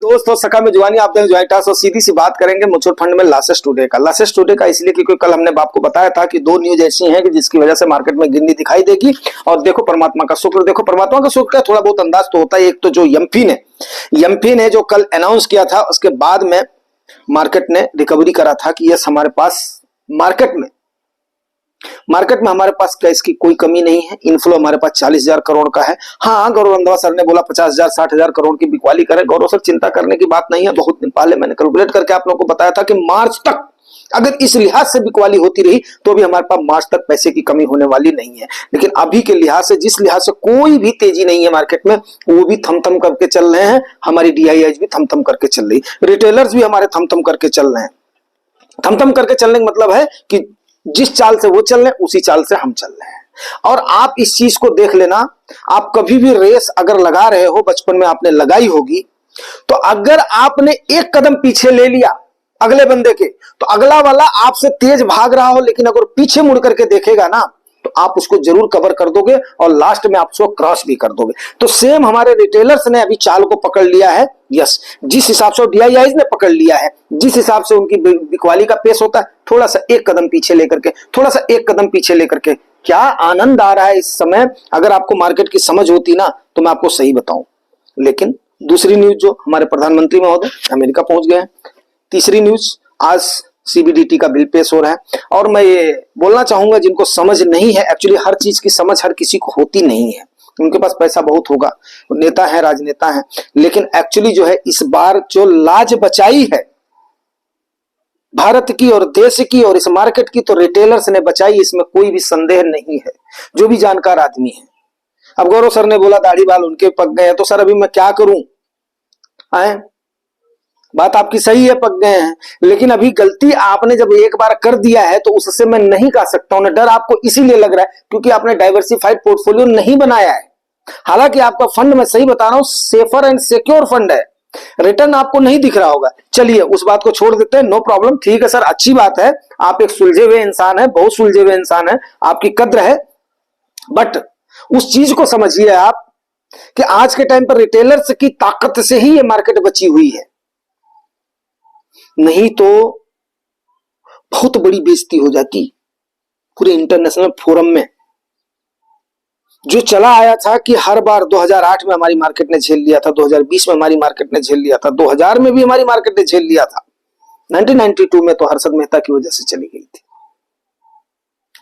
दोस्तों सखा में जुआनी आप ज्वाइन टास्क और सीधी सी बात करेंगे म्यूचुअल फंड में लासेस टुडे का। लासेस टुडे का इसलिए क्योंकि कल हमने आपको बताया था कि दो न्यूज ऐसी हैं कि जिसकी वजह से मार्केट में गिरनी दिखाई देगी। और देखो परमात्मा का शुक्र, देखो परमात्मा का शुक्र, थोड़ा बहुत अंदाज तो होता है। एक तो जो यम्फी ने जो कल अनाउंस किया था उसके बाद में मार्केट ने रिकवरी करा था कि यस हमारे पास मार्केट में हमारे पास कैश की कोई कमी नहीं है। इनफ्लो हमारे पास 40,000 करोड़ का है। हाँ, गौरव रंधावा सर ने बोला 50,000 60,000 करोड़ की बिकवाली करें। गौरव सर चिंता करने की बात नहीं है। बहुत दिन पहले मैंने कैलकुलेट करके आप लोगों को बताया था कि मार्च तक अगर इस लिहाज से बिकवाली होती रही तो भी हमारे पास मार्च तक पैसे की कमी होने वाली नहीं है। लेकिन अभी के लिहाज से जिस लिहाज से कोई भी तेजी नहीं है मार्केट में, वो भी थम करके चल रहे हैं। हमारी DIIs भी थम करके चल रही, रिटेलर्स भी हमारे थम करके चल रहे हैं। थम करके चलने का मतलब है कि जिस चाल से वो चल रहे हैं उसी चाल से हम चल रहे हैं। और आप इस चीज को देख लेना, आप कभी भी रेस अगर लगा रहे हो, बचपन में आपने लगाई होगी, तो अगर आपने एक कदम पीछे ले लिया अगले बंदे के, तो अगला वाला आपसे तेज भाग रहा हो लेकिन अगर पीछे मुड़ करके देखेगा ना तो आप उसको जरूर कवर कर दोगे और लास्ट में आप उसको क्रॉस भी कर दोगे। तो सेम हमारे रिटेलर्स ने अभी चाल को पकड़ लिया है। यस, जिस हिसाब से DIIs ने पकड़ लिया है, जिस हिसाब से उनकी बिकवाली का पेस होता है, थोड़ा सा एक कदम पीछे लेकर के, थोड़ा सा एक कदम पीछे लेकर के, क्या आनंद आ रहा है इस समय। अगर आपको मार्केट की समझ होती ना तो मैं आपको सही बताऊं। लेकिन दूसरी न्यूज, जो हमारे प्रधानमंत्री महोदय अमेरिका पहुंच गए हैं। तीसरी न्यूज, आज CBDT का बिल पेश हो रहा है। और मैं ये बोलना चाहूंगा, जिनको समझ नहीं है, एक्चुअली हर चीज की समझ हर किसी को होती नहीं है। उनके पास पैसा बहुत होगा, नेता है, राजनेता है, लेकिन एक्चुअली जो है इस बार जो लाज बचाई है भारत की और देश की और इस मार्केट की, तो रिटेलर्स ने बचाई, इसमें कोई भी संदेह नहीं है, जो भी जानकार आदमी है। अब गौरव सर ने बोला दाढ़ी बाल उनके पक गए हैं, तो सर अभी मैं क्या करूं? आए, बात आपकी सही है, पक गए हैं, लेकिन अभी गलती आपने जब एक बार कर दिया है तो उससे मैं नहीं कह सकता हूं। डर आपको इसीलिए लग रहा है क्योंकि आपने डाइवर्सिफाइड पोर्टफोलियो नहीं बनाया है। हालांकि आपका फंड, मैं सही बता रहा हूं, सेफर एंड सिक्योर फंड है। रिटर्न आपको नहीं दिख रहा होगा, चलिए उस बात को छोड़ देते हैं, नो प्रॉब्लम, ठीक है सर, अच्छी बात है। आप एक सुलझे हुए इंसान है, बहुत सुलझे हुए इंसान है, आपकी कद्र है। बट उस चीज को समझिए आप कि आज के टाइम पर रिटेलर्स की ताकत से ही ये मार्केट बची हुई है, नहीं तो बहुत बड़ी बेइज्जती हो जाती पूरे इंटरनेशनल फोरम में। जो चला आया था कि हर बार 2008 में हमारी मार्केट ने झेल लिया था, 2020 में हमारी मार्केट ने झेल लिया था, 2000 में भी हमारी मार्केट ने झेल लिया था, 1992 में तो हर्षद मेहता की वजह से चली गई थी,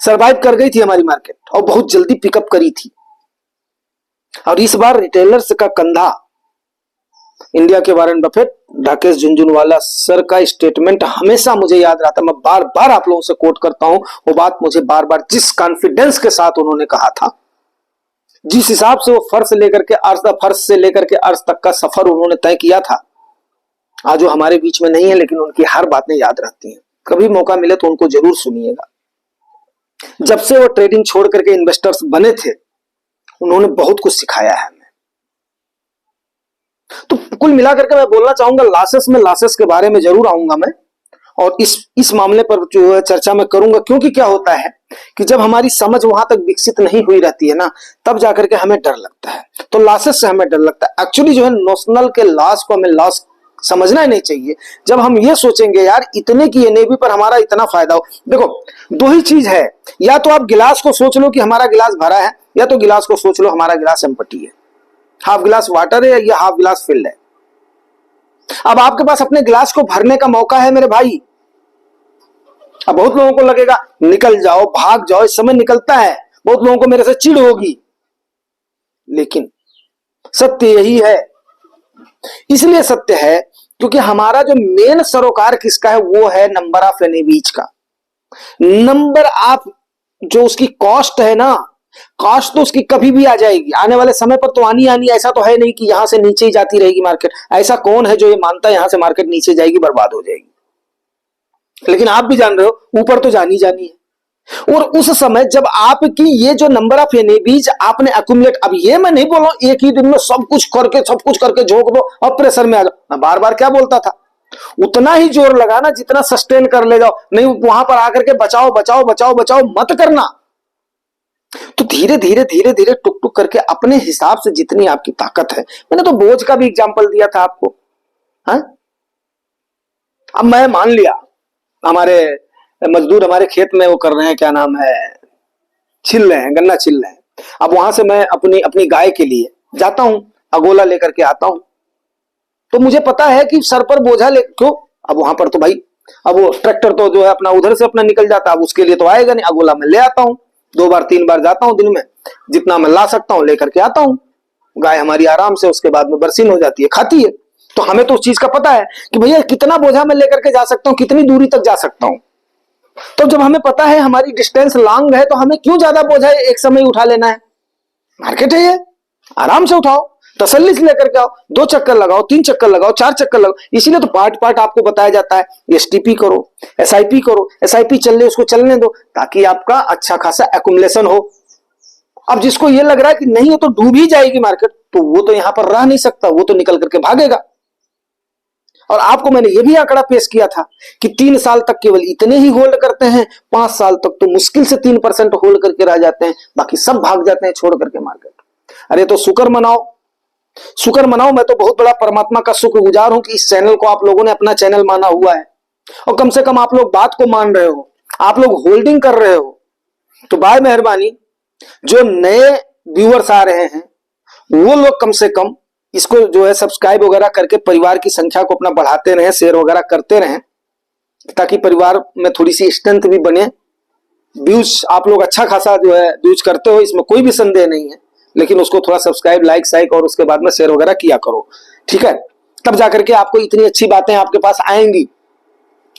सरवाइव कर गई थी हमारी मार्केट और बहुत जल्दी पिकअप करी थी। और इस बार रिटेलर्स का कंधा, इंडिया के Warren Buffett, Rakesh Jhunjhunwala sir का स्टेटमेंट हमेशा मुझे याद रहता, मैं बार बार आप लोगों से कोट करता हूं वो बात, मुझे बार बार जिस कॉन्फिडेंस के साथ उन्होंने कहा था, जिस हिसाब से वो फर्श से लेकर के अर्श तक का सफर उन्होंने तय किया था, आज वो हमारे बीच में नहीं है, लेकिन उनकी हर बातें याद रहती हैं। कभी मौका मिले तो उनको जरूर सुनिएगा। जब से वो ट्रेडिंग छोड़ करके इन्वेस्टर्स बने थे, उन्होंने बहुत कुछ सिखाया है हमें। तो कुल मिलाकर के मैं बोलना चाहूंगा, लासेस के बारे में जरूर आऊंगा मैं, और इस मामले पर जो है चर्चा मैं करूंगा, क्योंकि क्या होता है कि जब हमारी समझ वहां तक विकसित नहीं हुई रहती है ना, तब जाकर के हमें डर लगता है। तो लॉसेस से हमें डर लगता है। एक्चुअली जो है नोशनल के लॉस को हमें लॉस समझना ही नहीं चाहिए। जब हम ये सोचेंगे यार इतने की NAV पर हमारा इतना फायदा हो, देखो दो ही चीज है, या तो आप गिलास को सोच लो कि हमारा गिलास भरा है, या तो गिलास को सोच लो हमारा गिलास एम्प्टी है, हाफ गिलास वाटर है या हाफ गिलास फिल्ड है। अब आपके पास अपने गिलास को भरने का मौका है मेरे भाई। अब बहुत लोगों को लगेगा निकल जाओ, भाग जाओ, इस समय निकलता है, बहुत लोगों को मेरे से चिढ़ होगी, लेकिन सत्य यही है। इसलिए सत्य है क्योंकि हमारा जो मेन सरोकार किसका है, वो है नंबर ऑफ NAVs का। नंबर ऑफ जो उसकी कॉस्ट है ना, कॉस्ट तो उसकी कभी भी आ जाएगी, आने वाले समय पर तो आनी, ऐसा तो है नहीं कि यहां से नीचे ही जाती रहेगी मार्केट। ऐसा कौन है जो ये मानता है यहां से मार्केट नीचे जाएगी, बर्बाद हो जाएगी? लेकिन आप भी जान रहे हो ऊपर तो जानी है। और उस समय जब आपकी ये जो नंबर ऑफ NAVs आपने अक्यूमुलेट, अब ये मैं नहीं बोल रहा हूं एक ही दिन में सब कुछ करके झोंक दो और प्रेशर में आ जाओ। मैं बार बार क्या बोलता था, उतना ही जोर लगाना जितना सस्टेन कर ले जाओ, नहीं वहां पर आकर के बचाओ मत करना। तो धीरे धीरे टुक करके अपने हिसाब से जितनी आपकी ताकत है, मैंने तो बोझ का भी एग्जांपल दिया था आपको। हाँ? अब मैं मान लिया हमारे मजदूर हमारे खेत में वो कर रहे हैं, क्या नाम है, छिल रहे हैं, गन्ना छिल रहे हैं। अब वहां से मैं अपनी अपनी गाय के लिए जाता हूं, अगोला लेकर के आता हूं, तो मुझे पता है कि सर पर बोझा ले क्यों, अब वहां पर तो भाई अब वो ट्रैक्टर तो जो है अपना उधर से अपना निकल जाता है, अब उसके लिए तो आएगा नहीं, अगोला मैं ले आता हूं, 2 बार 3 बार जाता हूं दिन में, जितना मैं ला सकता हूं लेकर के आता हूं। गाय हमारी आराम से उसके बाद में बरसीन हो जाती है, खाती है। तो हमें तो उस चीज का पता है कि भैया कितना बोझा मैं लेकर के जा सकता हूं, कितनी दूरी तक जा सकता हूं। तो जब हमें पता है हमारी डिस्टेंस लॉन्ग है, तो हमें क्यों ज्यादा बोझा एक समय उठा लेना है। मार्केट है ये, आराम से उठाओ, तसल्ली से लेकर के आओ, 2 चक्कर लगाओ, 3 चक्कर लगाओ, 4 चक्कर लगाओ। इसीलिए तो पार्ट पार्ट आपको बताया जाता है, एसटीपी करो, एसआईपी करो, एसआईपी चल रही उसको चलने दो, ताकि आपका अच्छा खासा एक्युमुलेशन हो। अब जिसको ये लग रहा है कि नहीं ये तो डूब ही जाएगी मार्केट, तो वो तो यहां पर रह नहीं सकता, वो तो निकल करके भागेगा। और आपको मैंने ये भी आंकड़ा पेश किया था कि 3 साल तक केवल इतने ही होल्ड करते हैं, 5 साल तक तो मुश्किल से 3% होल्ड करके रह जाते हैं, बाकी सब भाग जाते हैं छोड़ करके मार्केट। अरे तो शुक्र मनाओ, शुक्र मनाओ। मैं तो बहुत बड़ा परमात्मा का शुक्रगुजार हूं कि इस चैनल को आप लोगों ने अपना चैनल माना हुआ है, और कम से कम आप लोग बात को मान रहे हो, आप लोग होल्डिंग कर रहे हो। तो बाय मेहरबानी जो नए व्यूअर्स आ रहे हैं वो लोग कम से कम इसको जो है सब्सक्राइब वगैरह करके परिवार की संख्या को अपना बढ़ाते रहें, शेयर वगैरह करते रहें, ताकि परिवार में थोड़ी सी स्ट्रेंथ भी बने। व्यूज आप लोग अच्छा खासा जो है व्यूज करते हो, इसमें कोई भी संदेह नहीं है, लेकिन उसको थोड़ा सब्सक्राइब, लाइक, साइक और उसके बाद में शेयर वगैरह किया करो, ठीक है। तब जाकर के आपको इतनी अच्छी बातें आपके पास आएंगी।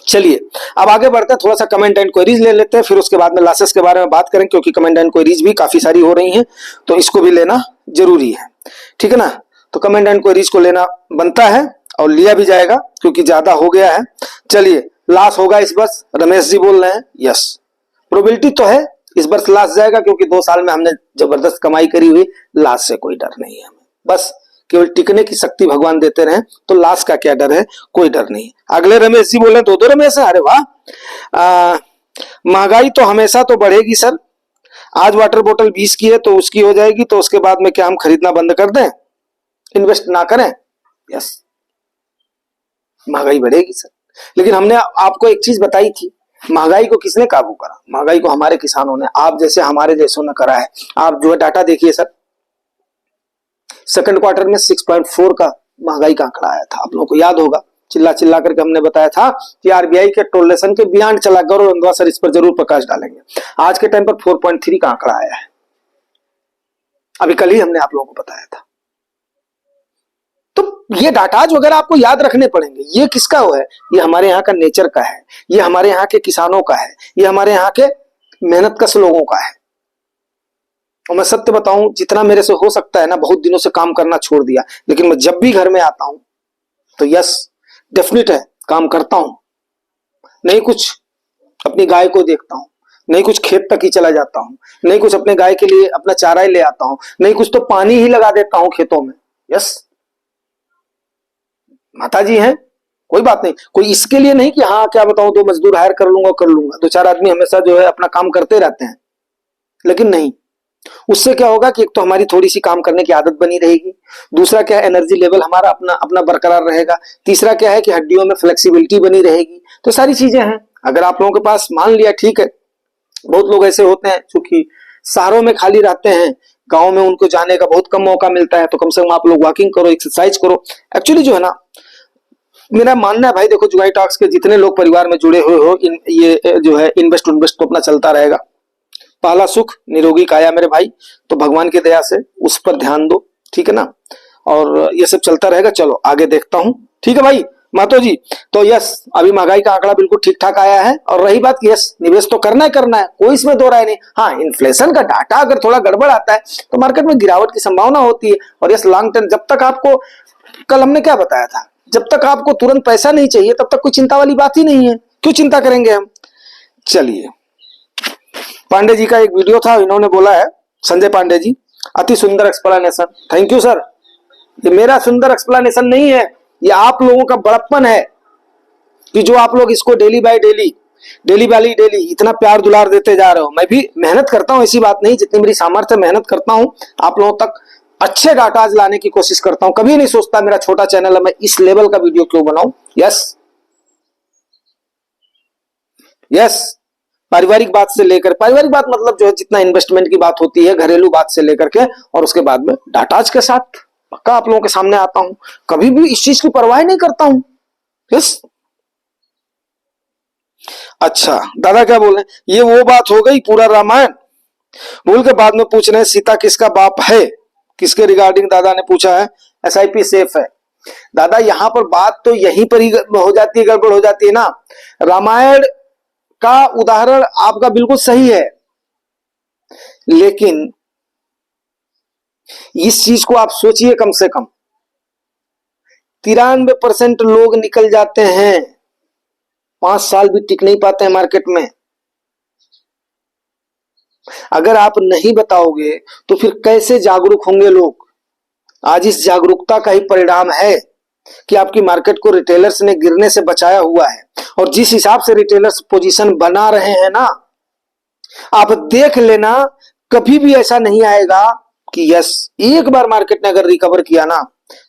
चलिए अब आगे बढ़ते हैं, थोड़ा सा कमेंट एंड क्वेरीज ले लेते हैं, फिर उसके बाद में लॉसेस के बारे में बात करें, क्योंकि कमेंट एंड क्वेरीज भी काफी सारी हो रही हैं, तो इसको भी लेना जरूरी है, ठीक है ना। तो कमेंट एंड क्वेरीज को लेना बनता है और लिया भी जाएगा, क्योंकि ज्यादा हो गया है। चलिए, लॉस होगा इस वर्ष, रमेश जी बोल रहे हैं, यस प्रोबेबिलिटी तो है इस वर्ष लॉस जाएगा, क्योंकि 2 साल में हमने जबरदस्त कमाई करी हुई, लॉस से कोई डर नहीं है हमें, बस केवल टिकने की शक्ति भगवान देते रहे, तो लॉस का क्या डर है, कोई डर नहीं। अगले रमेश जी बोले, 2 रमेश है, अरे वाह। महंगाई तो हमेशा तो बढ़ेगी सर, आज वाटर बोतल 20 की है तो उसकी हो जाएगी, तो उसके बाद में क्या हम खरीदना बंद कर दें, इन्वेस्ट ना करें। यस, महंगाई बढ़ेगी सर, लेकिन हमने आपको एक चीज बताई थी, महंगाई को किसने काबू करा, महंगाई को हमारे किसानों ने, आप जैसे हमारे जैसों ने करा है। आप जो है डाटा देखिए सर, सेकंड क्वार्टर में 6.4 का महंगाई का आंकड़ा आया था, आप लोगों को याद होगा, चिल्ला चिल्ला करके हमने बताया था कि आरबीआई के टोलरेशन के बियॉन्ड चला। गौरव रंधवा सर इस पर जरूर प्रकाश डालेंगे। आज के टाइम पर 4.3 का आंकड़ा आया है, अभी कल ही हमने आप लोगों को बताया था। तो ये डाटाज वगैरह आपको याद रखने पड़ेंगे। ये किसका है, ये हमारे यहाँ का नेचर का है, ये हमारे यहाँ के किसानों का है, ये हमारे यहाँ के मेहनतकश लोगों का है। और मैं सत्य बताऊं, जितना मेरे से हो सकता है ना, बहुत दिनों से काम करना छोड़ दिया, लेकिन मैं जब भी घर में आता हूं तो यस डेफिनेट है काम करता हूं। नहीं कुछ अपनी गाय को देखता हूं, नहीं कुछ खेत तक ही चला जाता हूं, नहीं कुछ अपने गाय के लिए अपना चारा ही ले आता हूं, नहीं कुछ तो पानी ही लगा देता हूं खेतों में। यस, माता जी हैं, कोई बात नहीं, कोई इसके लिए नहीं कि हाँ क्या बताऊं 2 मजदूर हायर कर लूंगा, 2-4 आदमी हमेशा जो है अपना काम करते रहते हैं, लेकिन नहीं, उससे क्या होगा कि एक तो हमारी थोड़ी सी काम करने की आदत बनी रहेगी, दूसरा क्या है एनर्जी लेवल हमारा अपना अपना बरकरार रहेगा, तीसरा क्या है कि हड्डियों में फ्लेक्सिबिलिटी बनी रहेगी। तो सारी चीजें हैं। अगर आप लोगों के पास मान लिया ठीक है, बहुत लोग ऐसे होते हैं चूंकि शहरों में खाली रहते हैं, गाँव में उनको जाने का बहुत कम मौका मिलता है, तो कम से कम आप लोग वॉकिंग करो, एक्सरसाइज करो। एक्चुअली जो है ना, मेरा मानना है भाई, देखो जुगाई टॉक्स के जितने लोग परिवार में जुड़े हुए हो, ये जो है इन्वेस्ट तो अपना चलता रहेगा। पहला सुख निरोगी काया मेरे भाई, तो भगवान की दया से उस पर ध्यान दो, ठीक है ना, और ये सब चलता रहेगा। चलो आगे देखता हूं, ठीक है भाई मातो जी। तो यस, अभी महंगाई का आंकड़ा बिल्कुल ठीक ठाक आया है, और रही बात यस निवेश तो करना है, कोई इसमें दो राय नहीं। हाँ, इन्फ्लेशन का डाटा अगर थोड़ा गड़बड़ आता है तो मार्केट में गिरावट की संभावना होती है। और यस लॉन्ग टर्म, जब तक आपको, कल हमने क्या बताया था, जब तक आपको तुरंत पैसा नहीं चाहिए तब तक कोई चिंता वाली बात ही नहीं है, क्यों चिंता करेंगे हम। चलिए, पांडे जी का एक वीडियो था, इन्होंने बोला है, संजय पांडे जी, अति सुंदर एक्सप्लेनेशन, थैंक यू सर। ये मेरा सुंदर एक्सप्लेनेशन नहीं है, ये आप लोगों का बड़प्पन है कि जो आप लोग इसको डेली बाय डेली इतना प्यार दुलार देते जा रहे हो। मैं भी मेहनत करता हूं, ऐसी बात नहीं, जितनी मेरी सामर्थ्य मेहनत करता हूं आप लोगों तक अच्छे डाटाज लाने की कोशिश करता हूं। कभी नहीं सोचता मेरा छोटा चैनल है मैं इस लेवल का वीडियो क्यों बनाऊं। यस यस, पारिवारिक बात से लेकर, पारिवारिक बात मतलब जो है जितना इन्वेस्टमेंट की बात होती है, घरेलू बात से लेकर के, और उसके बाद में डाटाज के साथ पक्का आप लोगों के सामने आता हूं। कभी भी इस चीज की परवाह नहीं करता हूं। यस। अच्छा दादा क्या बोल रहे हैं, ये वो बात हो गई पूरा रामायण बोल के बाद में पूछ रहे हैं सीता किसका बाप है, किसके रिगार्डिंग दादा ने पूछा है। एसआईपी सेफ है दादा। यहां पर बात तो यहीं पर ही हो जाती है, गड़बड़ हो जाती है ना। रामायण का उदाहरण आपका बिल्कुल सही है, लेकिन इस चीज को आप सोचिए, कम से कम 93% लोग निकल जाते हैं, 5 साल भी टिक नहीं पाते हैं मार्केट में। अगर आप नहीं बताओगे तो फिर कैसे जागरूक होंगे लोग। आज इस जागरूकता का ही परिणाम है कि आपकी मार्केट को रिटेलर्स ने गिरने से बचाया हुआ है। और जिस हिसाब से रिटेलर्स पोजीशन बना रहे हैं ना, आप देख लेना, कभी भी ऐसा नहीं आएगा कि यस एक बार मार्केट ने अगर रिकवर किया ना,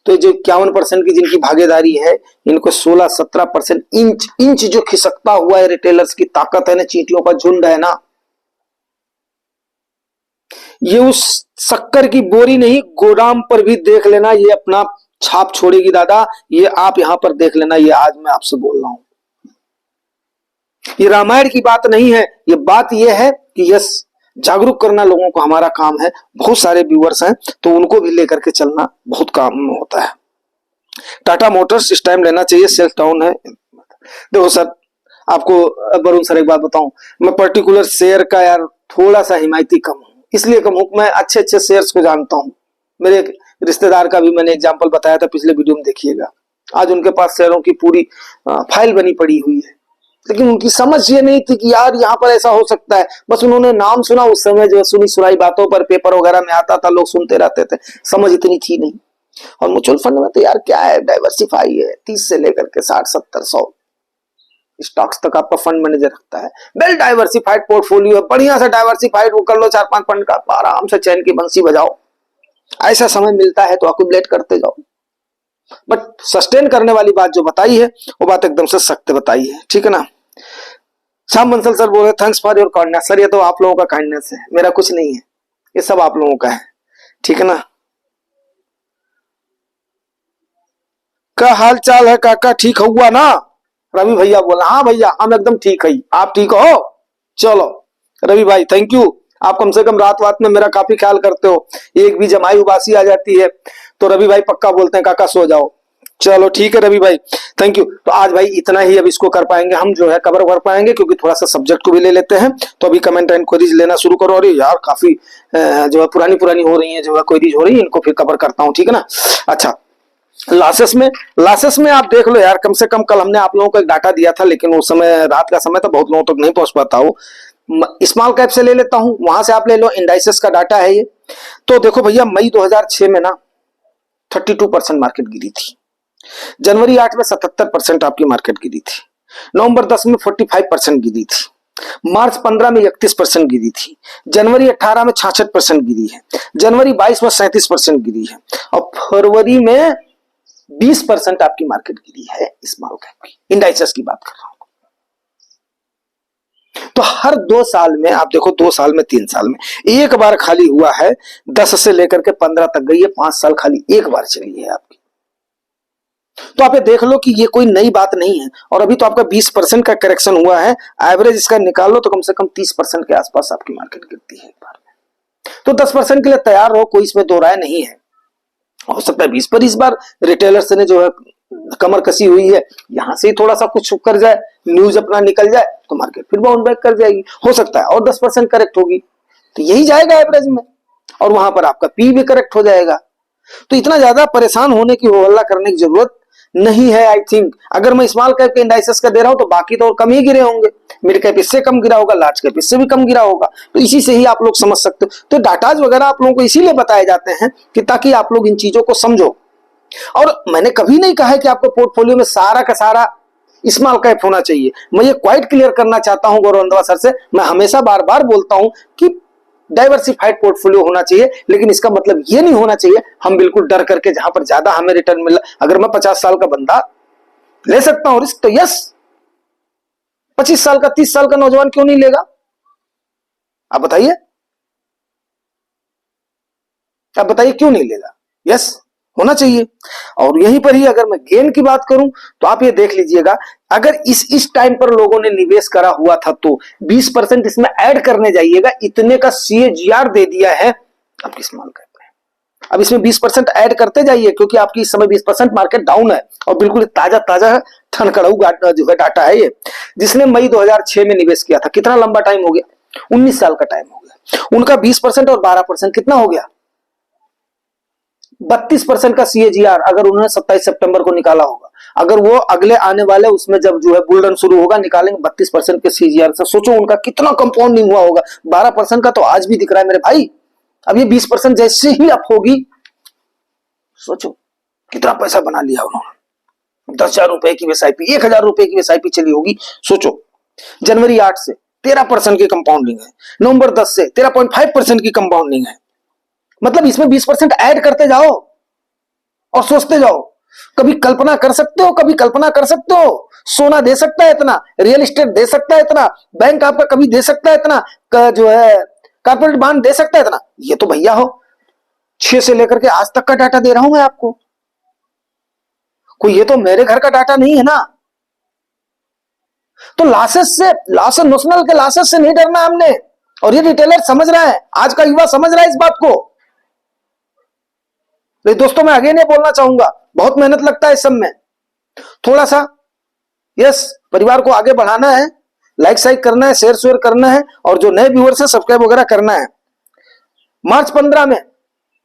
तो जो 51% की जिनकी भागीदारी है, इनको 16-17% इंच इंच जो खिसकता हुआ है रिटेलर्स की ताकत है ना, चींटियों का झुंड है ना, ये उस शक्कर की बोरी नहीं, गोदाम पर भी देख लेना, ये अपना छाप छोड़ेगी दादा। ये आप यहां पर देख लेना, ये आज मैं आपसे बोल रहा हूं। ये रामायण की बात नहीं है, ये बात ये है कि यस जागरूक करना लोगों को हमारा काम है। बहुत सारे व्यूअर्स हैं तो उनको भी लेकर के चलना बहुत काम होता है। टाटा मोटर्स इस टाइम लेना चाहिए, सेल्स डाउन है। देखो सर, आपको वरुण सर एक बात बताऊं, मैं पर्टिकुलर शेयर का यार थोड़ा सा हिमायती कम हूं। इसलिए कम हूं, मैं अच्छे अच्छे शेयर्स को जानता हूं। मेरे एक रिश्तेदार का भी मैंने एग्जांपल बताया था पिछले वीडियो में, देखिएगा। आज उनके पास शेयरों की पूरी फाइल बनी पड़ी हुई है, लेकिन उनकी समझ ये नहीं थी कि यार यहाँ पर ऐसा हो सकता है। बस उन्होंने नाम सुना, उस समय जो सुनी सुनाई बातों पर पेपर वगैरह में आता था, लोग सुनते रहते थे, समझ इतनी थी नहीं। और म्यूचुअल फंड में तो यार क्या है, डाइवर्सिफाई है, 30 से लेकर के 60-70-100 स्टॉक्स तक आपका फंड मैनेजर रखता है। वेल डाइवर्सिफाइड पोर्टफोलियो है, बढ़िया से डाइवर्सिफाइड वो कर लो, 4-5 फंड का, आराम से चैन की बंसी बजाओ। ऐसा समय मिलता है तो अक्यूमुलेट करते जाओ। बट सस्टेन करने वाली बात जो बताई है, वो बात एकदम से सख्त बताई है, ठीक है ना। श्याम बंसल सर बोल रहे thanks for your kindness. Sir ये तो आप लोगों का काइंडनेस है, मेरा कुछ नहीं है, ये सब आप लोगों का है, ठीक है ना। क्या हाल चाल है काका, ठीक हुआ ना। रवि भैया बोला हाँ भैया हम एकदम ठीक है, आप ठीक हो। चलो रवि भाई थैंक यू, आप कम से कम रात वात में मेरा काफी ख्याल करते हो। एक भी जमाई उबासी आ जाती है तो रवि भाई पक्का बोलते हैं काका सो जाओ। चलो ठीक है रवि भाई, थैंक यू। तो आज भाई इतना ही अब इसको कर पाएंगे हम, जो है कवर कर पाएंगे, क्योंकि थोड़ा सा सब्जेक्ट को भी ले लेते हैं। तो अभी कमेंट एंड क्वेरीज लेना शुरू करो। और यार काफी जो है पुरानी पुरानी हो रही है, जो है क्वेरीज हो रही है, इनको फिर कवर करता हूँ, ठीक है ना। अच्छा लासेस में आप देख लो यार, कम से कम कल हमने आप लोगों को एक डाटा दिया था, लेकिन उस समय रात का समय था, बहुत लोगों तक नहीं पहुंच पाता हो। स्मॉल कैप से ले लेता हूं, वहां से आप ले लो, इंडाइसेस का डाटा है ये। तो देखो भैया, मई 2006 में ना 32% मार्केट गिरी थी, जनवरी 8 में 77% आपकी मार्केट गिरी थी, नवंबर 10 में 45% गिरी थी, मार्च 15 में 31% गिरी थी, जनवरी 18 में 66% गिरी है, जनवरी 22 में 37% गिरी है, और फरवरी में 20% आपकी मार्केट गिरी है स्मॉल कैप की। इंडाइसेस की बात कर रहा हूं। तो हर 2 साल में आप देखो, 2 साल में 3 साल में एक बार खाली हुआ है, 10 से लेकर के 15 तक गई है, 5 साल खाली एक बार चली है आपकी। तो आप ये देख लो कि ये कोई नई बात नहीं है। और अभी तो आपका 20% का करेक्शन हुआ है, एवरेज इसका निकाल लो तो कम से कम 30% के आसपास आपकी मार्केट गिरती है एक बार में। तो 10% के लिए तैयार रहो, कोई इसमें दो राय नहीं है। हो सकता है 20 पर इस बार रिटेलर्स ने जो है कमर कसी हुई है, यहां से ही थोड़ा सा कुछ कर जाए, न्यूज अपना निकल जाए, तो मार्केट फिर बाउंड बैक कर जाएगी। हो सकता है और 10% करेक्ट होगी, तो यही जाएगा एवरेज में, और वहां पर आपका पी भी करेक्ट हो जाएगा। तो इतना ज्यादा परेशान होने की, हो हल्ला करने की जरूरत नहीं है। आई थिंक अगर मैं स्मॉल कैप के इंडाइसेस का दे रहा हूं तो बाकी तो और कम ही गिरे होंगे, मिड कैप इससे कम गिरा होगा, लार्ज कैप इससे भी कम गिरा होगा। तो इसी से ही आप लोग समझ सकते हो। तो डाटाज वगैरह आप लोगों को इसीलिए बताए जाते हैं कि ताकि आप लोग इन चीजों को समझो। और मैंने कभी नहीं कहा है कि आपको पोर्टफोलियो में सारा का सारा स्मॉल कैप होना चाहिए। मैं ये क्वाइट क्लियर करना चाहता हूं गौरव रंधावा सर से। मैं हमेशा बार बार बोलता हूं कि डाइवर्सिफाइड पोर्टफोलियो होना चाहिए, लेकिन इसका मतलब ये नहीं होना चाहिए हम बिल्कुल डर करके जहां पर ज्यादा हमें रिटर्न मिल, अगर मैं 50 साल का बंदा ले सकता हूं रिस्क तो यस, 25 साल का 30 साल का नौजवान क्यों नहीं लेगा? आप बताइए, आप बताइए क्यों नहीं लेगा? यस, होना चाहिए। और यहीं पर ही अगर मैं गेन की बात करूं तो आप ये देख लीजिएगा, अगर इस टाइम पर लोगों ने निवेश करा हुआ था तो 20% इसमें ऐड करने जाइएगा, इतने का CAGR दे दिया है, आप किस माल करते हैं? अब इसमें 20% ऐड करते जाइए, क्योंकि आपकी इस समय 20% मार्केट डाउन है और बिल्कुल ताजा ताजा ठनकड़ऊ जो है डाटा है ये। जिसने मई 2006 में निवेश किया था, कितना लंबा टाइम हो गया? 19 साल का टाइम हो गया। उनका 20% और 12% कितना हो गया? 32% का CAGR अगर उन्होंने 27 सितंबर को निकाला होगा, अगर वो अगले आने वाले उसमें जब जो है बुल रन शुरू होगा निकालेंगे 32% के CAGR से, सोचो उनका कितना कंपाउंडिंग हुआ होगा। 12% का तो आज भी दिख रहा है मेरे भाई। अब ये 20% जैसे ही अप होगी, सोचो कितना पैसा बना लिया उन्होंने। 10,000 रुपए की SIP, 1,000 रुपए की SIP चली होगी। सोचो, जनवरी 8 से 13% की कंपाउंडिंग है, नवंबर 10 से 13.5% की कंपाउंडिंग है। मतलब इसमें 20% ऐड करते जाओ और सोचते जाओ। कभी कल्पना कर सकते हो, कभी कल्पना कर सकते हो सोना दे सकता है इतना, रियल एस्टेट दे सकता है इतना, बैंक आपका कभी दे सकता है इतना, जो है कॉर्पोरेट बॉन्ड दे सकता है इतना? ये तो भैया हो 6 से लेकर के आज तक का डाटा दे रहा हूं मैं आपको, कोई ये तो मेरे घर का डाटा नहीं है ना। तो लासेस से, लासेस नोशनल के लासेस से नहीं डरना हमने, और ये रिटेलर समझ रहा है, आज का युवा समझ रहा है इस बात को। दोस्तों मैं आगे नहीं बोलना चाहूंगा, बहुत मेहनत लगता है इस सब में, थोड़ा सा यस परिवार को आगे बढ़ाना है, लाइक साइक करना है, शेयर करना है, और जो नए व्यूअर्स है सब्सक्राइब वगैरह करना है। मार्च 15 में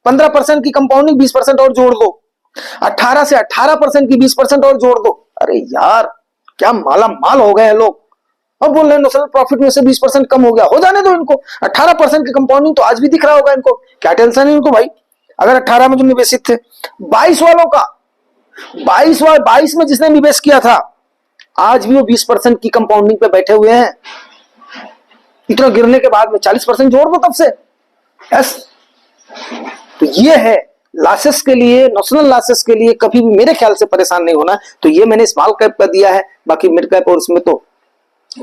15% की कंपाउंडिंग 20% और जोड़ दो, 18 से 18% की 20% और जोड़ दो। अरे यार क्या माला माल हो गए हैं लोग, अब बोल रहे हैं नोशनल प्रॉफिट में से 20% कम हो गया, हो जाने दो इनको। 18% की कंपाउंडिंग तो आज भी दिख रहा होगा इनको, क्या टेंशन है इनको भाई? अगर 18 में जो निवेशित थे, 22 वालों का 22 में जिसने निवेश किया था, आज भी वो 20% की कंपाउंडिंग पे बैठे हुए हैं। इतना गिरने के बाद में 40% जोड़ दो तब से। यस, तो ये है लासेस के लिए, नोशनल लासेस के लिए कभी भी मेरे ख्याल से परेशान नहीं होना। तो ये मैंने स्मॉल कैप का दिया है, बाकी मिड कैप और उसमें तो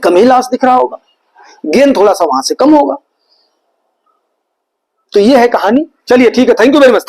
कम ही लॉस दिख रहा होगा, गेन थोड़ा सा वहां से कम होगा। तो ये है कहानी। चलिए ठीक है, थैंक यू वेरी मच।